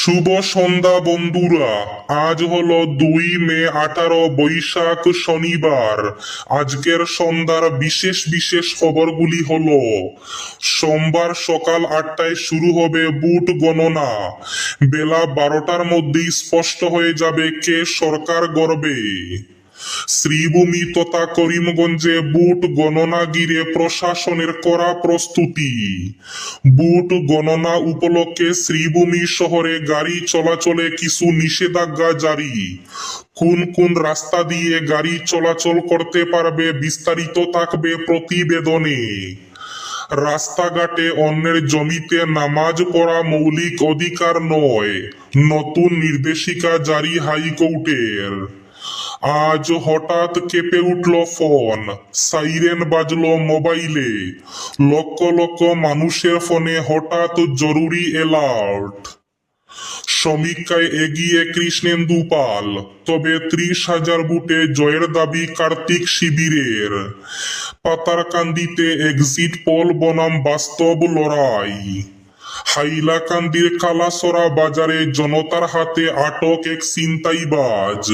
শুভ সন্ধ্যা বন্ধুরা। আজ হলো 2 মে 18 বৈশাখ শনিবার। আজকের সন্ধ্যার বিশেষ বিশেষ খবরগুলি হলো: সোমবার সকাল 8টায় শুরু হবে বুট গণনা। বেলা 12টার মধ্যেই স্পষ্ট হয়ে যাবে কে সরকার গড়বে। শ্রীভূমি তথা করিমগঞ্জে বুট গণনা ঘিরে প্রশাসনের কড়া প্রস্তুতি। বুট গণনা উপলক্ষে শ্রীভূমি শহরে গাড়ি চলাচলে কিছু নিষেধাজ্ঞা জারি। কোন কোন রাস্তা দিয়ে গাড়ি চলাচল করতে পারবে বিস্তারিত থাকবে প্রতিবেদনে। রাস্তাঘাটে অন্যের জমিতে নামাজ পড়া মৌলিক অধিকার নয়, নতুন নির্দেশিকা জারি হাইকোর্টের। আজ হঠাৎ কেঁপে উঠল ফোন, সাইরেন বাজলো মোবাইলে। লক্ষ লক্ষ মানুষের ফোনে হঠাৎ জরুরি অ্যালার্ট। সমীক্ষায় এগিয়ে কৃষ্ণেন্দু পাল, তবে 30,000 ভোটে জয়ের দাবি কার্তিক শিবিরের। পাতারকান্দিতে এক্সিট পোল বনাম বাস্তব লড়াই। হাইলাকান্দির কালাসরা বাজারে জনতার হাতে আটক এক ছিনতাইবাজ।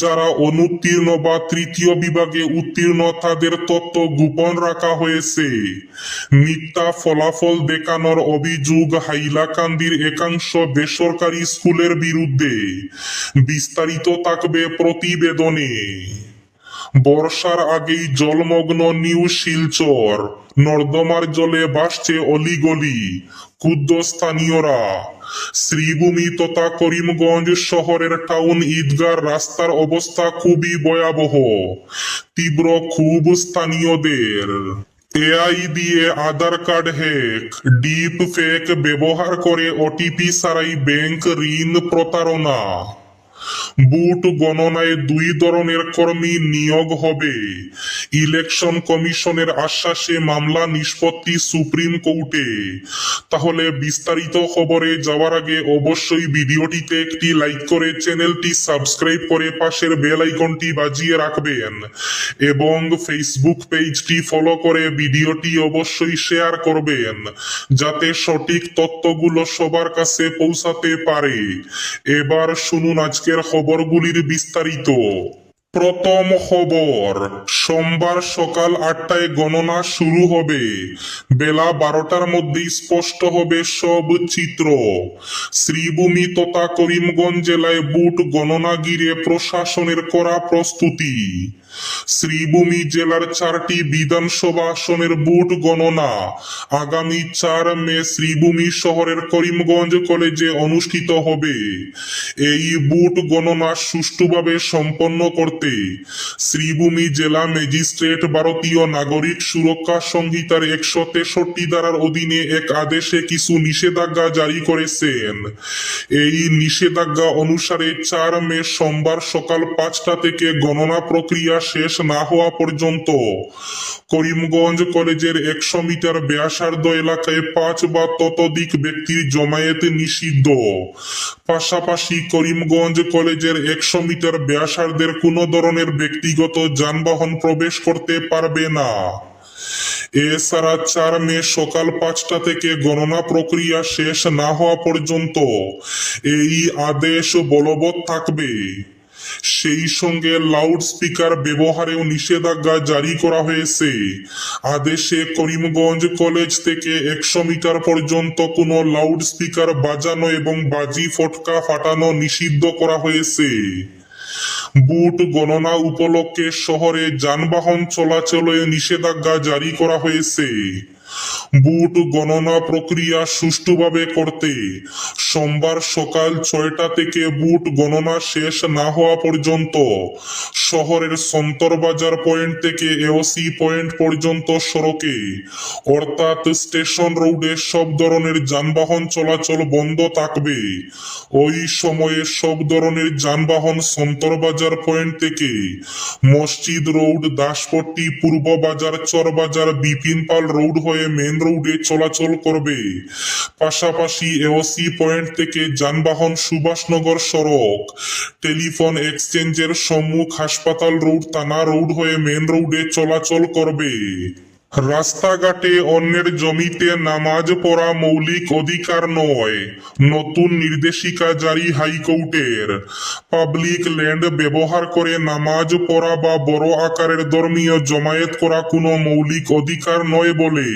যারা অনুত্তীর্ণ বা তৃতীয় বিভাগে উত্তীর্ণ তাদের তথ্য গোপন রাখা হয়েছে। মিথ্যা ফলাফল দেখানোর অভিযোগ হাইলাকান্দির একাংশ বেসরকারি স্কুলের বিরুদ্ধে। বিস্তারিত থাকবে প্রতিবেদনে। বর্ষার আগেই জলমগ্ন নিউ শিলচর, নর্দমার জলে ভাসছে অলিগলি, ক্ষুব্ধ স্থানীয়রা। শ্রীভূমি তথা করিমগঞ্জ শহরের টাউন ঈদগাহ রাস্তার অবস্থা খুবই ভয়াবহ। তীব্র ক্ষোভ স্থানীয়দের। এআই দিয়ে আধার কার্ড হ্যাক, ডিপ ফেক ব্যবহার করে ওটিপি ছাড়াই ব্যাংক ঋণ প্রতারণা। বুট গণনায় 2 ধরনের কর্মী নিয়োগ হবে। ইলেকশন কমিশনের আশ্বাসে মামলা নিষ্পত্তি সুপ্রিম কোর্টে। তাহলে বিস্তারিত খবরে যাওয়ার আগে অবশ্যই ভিডিওটিতে একটি লাইক করে চ্যানেলটি সাবস্ক্রাইব করে পাশের বেল আইকনটি বাজিয়ে রাখবেন এবং ফেসবুক পেজটি ফলো করে ভিডিওটি অবশ্যই শেয়ার করবেন, যাতে সঠিক তথ্যগুলো সবার কাছে পৌঁছাতে পারে। এবার শুনুন আজকের খবরগুলির বিস্তারিত। প্রথম খবর, সোমবার সকাল 8টায় গণনা শুরু হবে। বেলা 12টার মধ্যেই স্পষ্ট হবে সব চিত্র। শ্রীভূমি তথা করিমগঞ্জ জেলায় বুট গণনা ঘিরে প্রশাসনের কড়া প্রস্তুতি। শ্রীভূমি জেলার 4টি বিধানসভা আসনের বুট গণনা আগামী 4 মে শ্রীভূমি শহরের করিমগঞ্জ কলেজে অনুষ্ঠিত হবে। এই বুট গণনা সুষ্ঠুভাবে সম্পন্ন করতে শ্রীভূমি জেলা ম্যাজিস্ট্রেট ভারতীয় নাগরিক সুরক্ষা সংহিতার 163 ধারার অধীনে এক আদেশে কিছু নিষেধাজ্ঞা জারি করেছেন। এই নিষেধাজ্ঞা অনুসারে 4 মে সোমবার সকাল 5টা থেকে গণনা প্রক্রিয়া শেষ না হওয়া পর্যন্ত করিমগঞ্জ কলেজের 100 মিটার ব্যাসার্ধ এলাকায় 5 বা ততোধিক ব্যক্তির জমায়েত নিষিদ্ধ। পাশাপাশি করিমগঞ্জ কলেজের 100 মিটার ব্যাসার্ধের কোনো ধরনের ব্যক্তিগত যানবাহন প্রবেশ করতে পারবে না। এছাড়া 4 মে সকাল 5টা থেকে গণনা প্রক্রিয়া শেষ না হওয়া পর্যন্ত এই আদেশ বলবৎ থাকবে। সেই সঙ্গে লাউড স্পিকার ব্যবহারেও নিষেধাজ্ঞা জারি করা হয়েছে। আদেশে করিমগঞ্জ কলেজ থেকে 100 মিটার পর্যন্ত কোনো লাউড স্পিকার বাজানো এবং বাজি ফটকা ফাটানো নিষিদ্ধ করা হয়েছে। বুট গণনা উপলক্ষে শহরে যানবাহন চলাচলে নিষেধাজ্ঞা জারি করা হয়েছে। বুট গণনা প্রক্রিয়া সুষ্ঠুভাবে করতে সোমবার সকাল 6টা থেকে বুট গণনা শেষ না হওয়া পর্যন্ত শহরের সন্তরবাজার পয়েন্ট থেকে এওসি পয়েন্ট পর্যন্ত সড়কে অর্থাৎ স্টেশন রোডে সব ধরনের যানবাহন চলাচল বন্ধ থাকবে। ওই সময়ে সব ধরনের যানবাহন সন্তরবাজার পয়েন্ট থেকে মসজিদ রোড, দাসপট্টি, পূর্ব বাজার, চরবাজার, বিপিন পাল রোড হয়ে মেন রোডে চলাচল করবে। পাশাপাশি এওসি পয়েন্ট থেকে যানবাহন সুভাষনগর সড়ক, টেলিফোন এক্সচেঞ্জের সম্মুখ, হাসপাতাল রোড, থানা রোড হয়ে মেন রোডে চলাচল করবে। রাস্তাঘাটে অন্যের জমিতে নামাজ পড়া মৌলিক অধিকার নয়, নতুন নির্দেশিকা জারি হাইকোর্টের। পাবলিক ল্যান্ড ব্যবহার করে নামাজ পড়া বা বড় আকারের ধর্মীয় জমায়েত করা কোনো মৌলিক অধিকার নয় বলে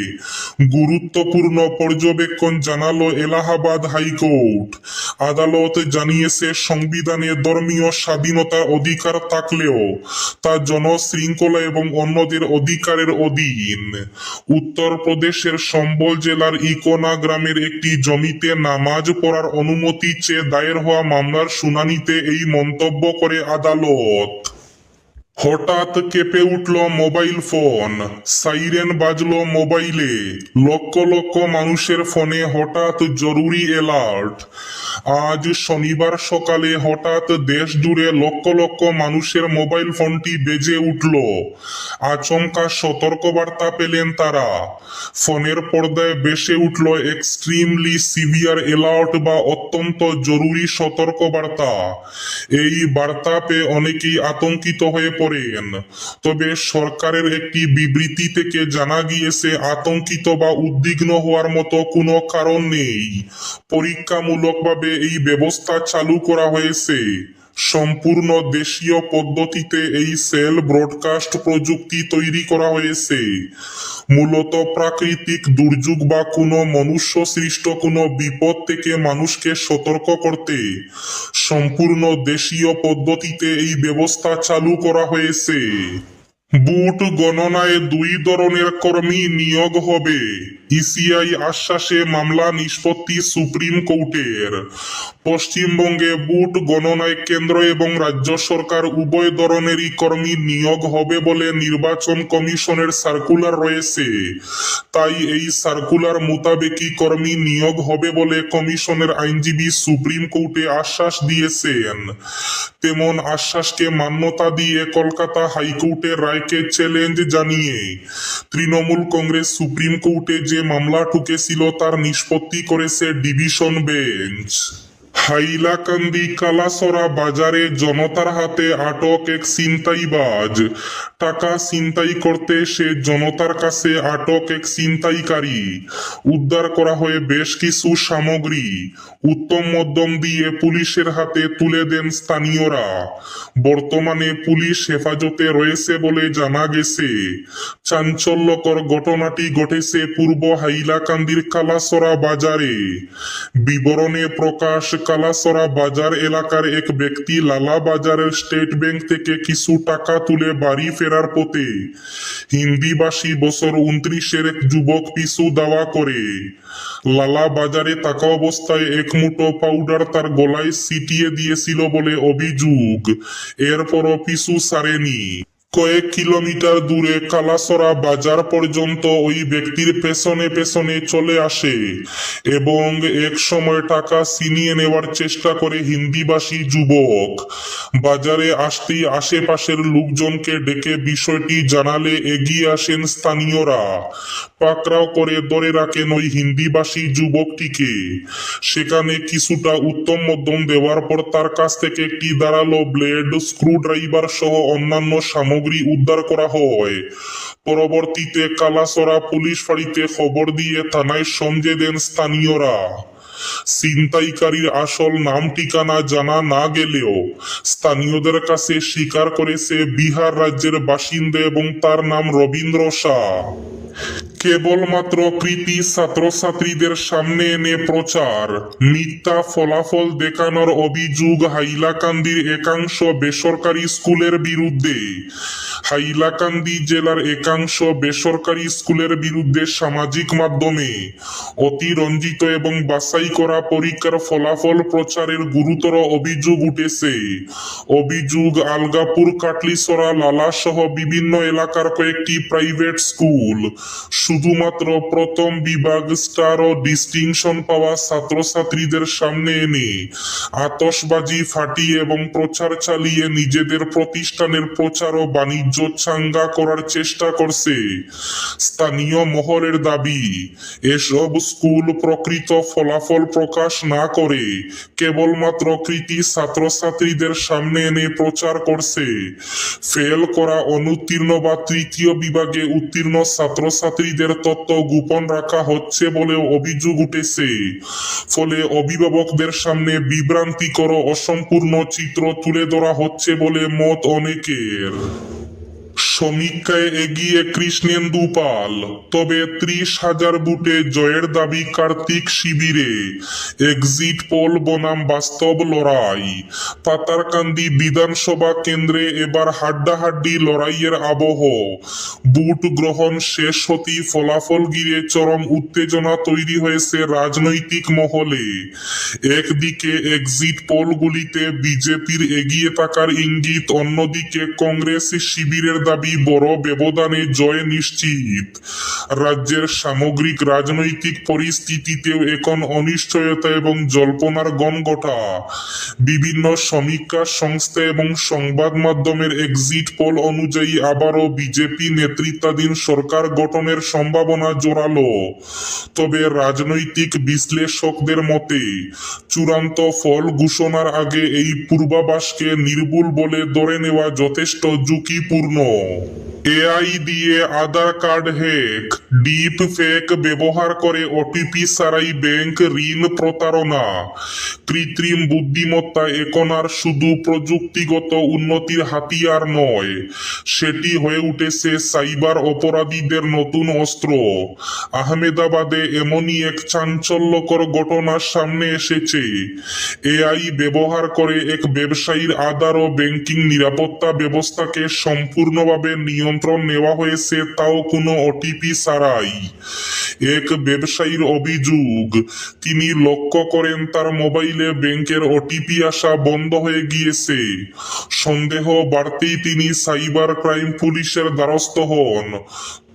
গুরুত্বপূর্ণ পর্যবেক্ষণ জানালো এলাহাবাদ হাইকোর্ট। আদালত জানিয়েছে, সংবিধানে ধর্মীয় স্বাধীনতার অধিকার থাকলেও তা জনশৃঙ্খলা এবং অন্যদের অধিকারের অধীন। উত্তরপ্রদেশের সম্বল জেলার ইকোনা গ্রামের একটি জমিতে নামাজ পড়ার অনুমতি চেয়ে দায়ের হওয়া মামলার শুনানিতে এই মন্তব্য করে আদালত। হঠাৎ কেঁপে উঠল মোবাইল ফোন, সাইরেন বাজলো মোবাইলে, লক্ষ লক্ষ মানুষের ফোনে হঠাৎ জরুরি অ্যালার্ট। আজ শনিবার সকালে হঠাৎ দেশ জুড়ে লক্ষ লক্ষ মানুষের মোবাইল ফোনটি বেজে উঠল। আচমকা সতর্কবার্তা পেলেন তারা। ফোনের পর্দায় ভেসে উঠল এক্সট্রিমলি সিভিয়ার অ্যালার্ট বা অত্যন্ত জরুরি সতর্কবার্তা। এই বার্তা পেয়ে অনেকেই আতঙ্কিত হয়ে পড়েন। তবে সরকারের একটি বিবৃতি থেকে জানা গিয়েছে, আতঙ্কিত বা উদ্বিগ্ন হওয়ার মতো কোনো কারণ নেই। পরীক্ষামূলকভাবে এই ব্যবস্থা চালু করা হয়েছে। সম্পূর্ণ দেশীয় পদ্ধতিতে এই সেল ব্রডকাস্ট প্রযুক্তি তৈরি করা হয়েছে। মূলত প্রাকৃতিক দুর্যোগ বা কোনো মনুষ্য সৃষ্ট কোনো বিপদ থেকে মানুষকে সতর্ক করতে সম্পূর্ণ দেশীয় পদ্ধতিতে এই ব্যবস্থা চালু করা হয়েছে। বুট গণনায় 2 ধরনের কর্মী নিয়োগ হবে, ইসিআই আশ্বাসে মামলা নিষ্পত্তি সুপ্রিম কোর্টের। পশ্চিমবঙ্গে বুট গণনায় কেন্দ্র এবং রাজ্য সরকার উভয় ধরনেরই কর্মী নিয়োগ হবে বলে নির্বাচন কমিশনের সার্কুলার রয়েছে। তাই এই সার্কুলার মোতাবেকই কর্মী নিয়োগ হবে বলে কমিশনের আইনজীবী সুপ্রিম কোর্টে আশ্বাস দিয়েছেন। তেমন আশ্বাসকে মান্যতা দিয়ে কলকাতা হাইকোর্টের রায়কে চ্যালেঞ্জ জানিয়ে তৃণমূল কংগ্রেস সুপ্রিম কোর্টে যে মামলা ঠুকেছিল তার নিষ্পত্তি করেছে ডিভিশন বেঞ্চ। হাইলাকান্দি কালাসরা বাজারে জনতার হাতে আটক এক ছিনতাইবাজ। টাকা ছিনতাই করতে সে জনতার কাছে আটক এক ছিনতাইকারী। উদ্ধার করা হয়ে বেশ কিছু সামগ্রী উত্তম মধ্যম দিয়ে পুলিশের হাতে তুলে দেন স্থানীয়রা। বর্তমানে পুলিশ হেফাজতে রয়েছে বলে জানা গেছে। চাঞ্চল্যকর ঘটনাটি ঘটেছে পূর্ব হাইলাকান্দির কালাসরা বাজারে। বিবরণে প্রকাশ, কালাসরা বাজার এলাকার এক ব্যক্তি লালা বাজারের স্টেট ব্যাংক থেকে কিছু টাকা তুলে বাড়ি ফেরার পথে হিন্দিভাষী বছর 29-এর এক যুবক পিছু দাওয়া করে। লালা বাজারে থাকা অবস্থায় এক মুঠো পাউডার তার গলায় ছিটিয়ে দিয়েছিল বলে অভিযোগ। এরপরও পিছু ছাড়েনি। কয়েক কিলোমিটার দূরে কালাসরা বাজার পর্যন্ত ওই ব্যক্তির পেছনে পেছনে চলে আসে এবং এক সময় টাকা ছিনিয়ে নেওয়ার চেষ্টা করে হিন্দিভাষী যুবক। বাজারে আসতেই আশেপাশের লোকজনকে ডেকে বিষয়টি জানালে এগিয়ে আসেন স্থানীয়রা। পাকড়াও করে ধরে রাখেন ওই হিন্দিভাষী যুবকটিকে। সেখানে কিছুটা উত্তম মধ্যম দেওয়ার পর তার কাছ থেকে একটি ধারালো ব্লেড, স্ক্রুড্রাইভার সহ অন্যান্য সামগ্রী উদ্ধার করা হয়। পরবর্তীতে কালাসরা পুলিশ ফাঁড়িতে খবর দিয়ে থানায় সমঝে দেন স্থানীয়রা। ছিনতাইকারীর আসল নাম ঠিকানা জানা না গেলেও স্থানীয়দের কাছে স্বীকার করেছে বিহার রাজ্যের বাসিন্দা এবং তার নাম রবীন্দ্র শাহ। কেবলমাত্র কৃতি ছাত্রছাত্রীদের সামনে এনে প্রচার, মিথ্যা ফলাফল দেখানোর অভিযোগ হাইলাকান্দির একাংশ বেসরকারি স্কুলের বিরুদ্ধে। হাইলাকান্দি জেলার একাংশ বেসরকারি স্কুলের বিরুদ্ধে সামাজিক মাধ্যমে অতিরঞ্জিত এবং বাছাই করা পরীক্ষার ফলাফল প্রচারের গুরুতর অভিযোগ উঠেছে। অভিযোগ, আলগাপুর, কাটলিসরা, লালা সহ বিভিন্ন এলাকার কয়েকটি প্রাইভেট স্কুল শুধুমাত্র প্রথম বিভাগ স্টার ও ডিস্টিংশন পাওয়া ছাত্রছাত্রীদের সামনে এনে আতশবাজি ফাটিয়ে এবং প্রচার চালিয়ে নিজেদের প্রতিষ্ঠানের প্রচার ও বাণিজ্য চাঙ্গা করার চেষ্টা করছে। স্থানীয় মহলের দাবি, এসব স্কুল প্রকৃত ফলাফল প্রকাশ না করে কেবলমাত্র কৃতী ছাত্রছাত্রীদের সামনে এনে প্রচার করছে। ফেল করা, অনুত্তীর্ণ বা তৃতীয় বিভাগে উত্তীর্ণ ছাত্রছাত্রীদের তথ্য গোপন রাখা হচ্ছে বলে অভিযোগ উঠেছে। ফলে অভিভাবকদের সামনে বিভ্রান্তিকর ও অসম্পূর্ণ চিত্র তুলে ধরা হচ্ছে বলে মত অনেকের। সমীক্ষায় এগিয়ে কৃষ্ণেন্দু পাল, তবে 30,000 ভোটে জয়ের দাবি কার্তিক শিবিরে। এক্সিট পোল বনাম বাস্তব লড়াই। পাতারকান্দি বিধানসভা কেন্দ্রে এবার হাড্ডাহাড্ডি লড়াইয়ের আবহ। ভোট গ্রহণ শেষ হতেই ফলাফল ঘিরে চরম উত্তেজনা তৈরি হয়েছে রাজনৈতিক মহলে। একদিকে এক্সিট পোলগুলিতে বিজেপির এগিয়ে থাকার ইঙ্গিত, অন্যদিকে কংগ্রেস শিবিরের দাবি বড় ব্যবধানে জয় নিশ্চিত। রাজ্যের সামগ্রিক রাজনৈতিক পরিস্থিতিতেও এখন অনিশ্চয়তা এবং জল্পনার গণগোটা। বিভিন্ন সমীক্ষা সংস্থা এবং সংবাদ মাধ্যমের এক্সিট পোল অনুযায়ী আবারও বিজেপি নেতৃত্বাধীন সরকার গঠনের সম্ভাবনা জোরালো। তবে রাজনৈতিক বিশ্লেষকদের মতে চূড়ান্ত ফল ঘোষণার আগে এই পূর্বাভাসকে নির্ভুল বলে ধরে নেওয়া যথেষ্ট ঝুঁকিপূর্ণ। এআই দিয়ে আধার কার্ড হ্যাক, ডিপ ফেক ব্যবহার করে ওটিপি ছাড়াই ব্যাংক ঋণ প্রতারণা। কৃত্রিম বুদ্ধিমত্তা এখন আর শুধু প্রযুক্তিগত উন্নতির হাতিয়ার নয়, সেটি হয়ে উঠেছে সাইবার অপরাধীদের নতুন অস্ত্র। আহমেদাবাদে এমনই এক চাঞ্চল্যকর ঘটনা সামনে এসেছে। এআই ব্যবহার করে এক ব্যবসায়ীর আধার ও ব্যাংকিং নিরাপত্তা ব্যবস্থাকে সম্পূর্ণভাবে নিয়ন্ত্রণ নেওয়া হয়েছে, তাও কোনো ওটিপি ছাড়াই। এক ব্যবসায়ীর অভিযোগ, তিনি লক্ষ্য করেন তার মোবাইলে ব্যাংকের ওটিপি আসা বন্ধ হয়ে গিয়েছে। সন্দেহ বাড়তেই তিনি সাইবার ক্রাইম পুলিশের দ্বারস্থ হন।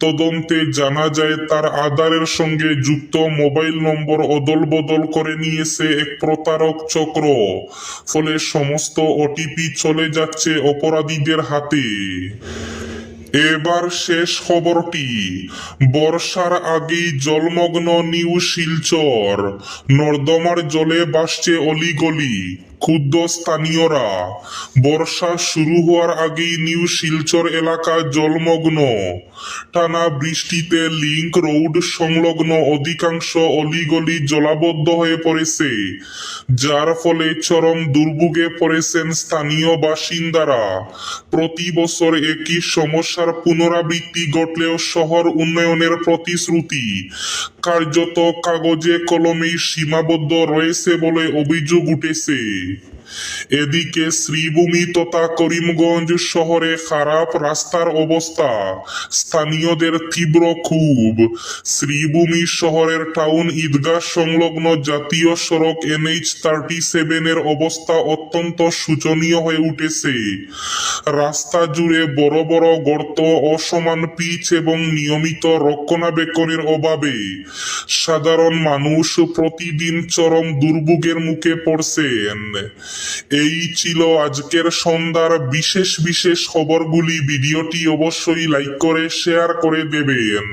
তদন্তে জানা যায় তার আধারের সঙ্গে যুক্ত মোবাইল নম্বর অদল বদল করে নিয়েছে এক প্রতারক চক্র। ফলে সমস্ত ওটিপি চলে যাচ্ছে অপরাধীদের হাতে। এবার শেষ খবরটি। বর্ষার আগেই জলমগ্ন নিউ শিলচর, নর্দমার জলে ভাসছে অলিগলি। ক্ষুব্ধ স্থানীয়রা, বর্ষা শুরু হওয়ার আগেই নিউ শিলচর এলাকা জলমগ্ন। টানা বৃষ্টিতে লিংক রোড সংলগ্ন অধিকাংশ অলিগলি জলাবদ্ধ হয়ে পড়েছে, যার ফলে চরম দুর্ভোগে পড়েছেন স্থানীয় বাসিন্দারা। প্রতি বছর একই সমস্যার পুনরাবৃত্তি ঘটলেও শহর উন্নয়নের প্রতিশ্রুতি কার্যত কাগজে কলমেই সীমাবদ্ধ রয়েছে বলে অভিযোগ উঠেছে। এদিকে শ্রীভূমি তথা করিমগঞ্জ শহরে খারাপ রাস্তার অবস্থা, স্থানীয়দের তীব্র ক্ষোভ। শ্রীভূমি শহরের টাউন ঈদগাহ সংলগ্ন জাতীয় সড়ক NH-37 এর অবস্থা অত্যন্ত শোচনীয় হয়ে উঠেছে। রাস্তা জুড়ে বড় বড় গর্ত, অসমান পিচ এবং নিয়মিত রক্ষণাবেক্ষণের অভাবে সাধারণ মানুষ প্রতিদিন চরম দুর্ভোগের মুখে পড়ছেন। এই ছিল আজকের সন্ধ্যার বিশেষ খবরগুলি। ভিডিওটি অবশ্যই লাইক করে শেয়ার করে দেবেন।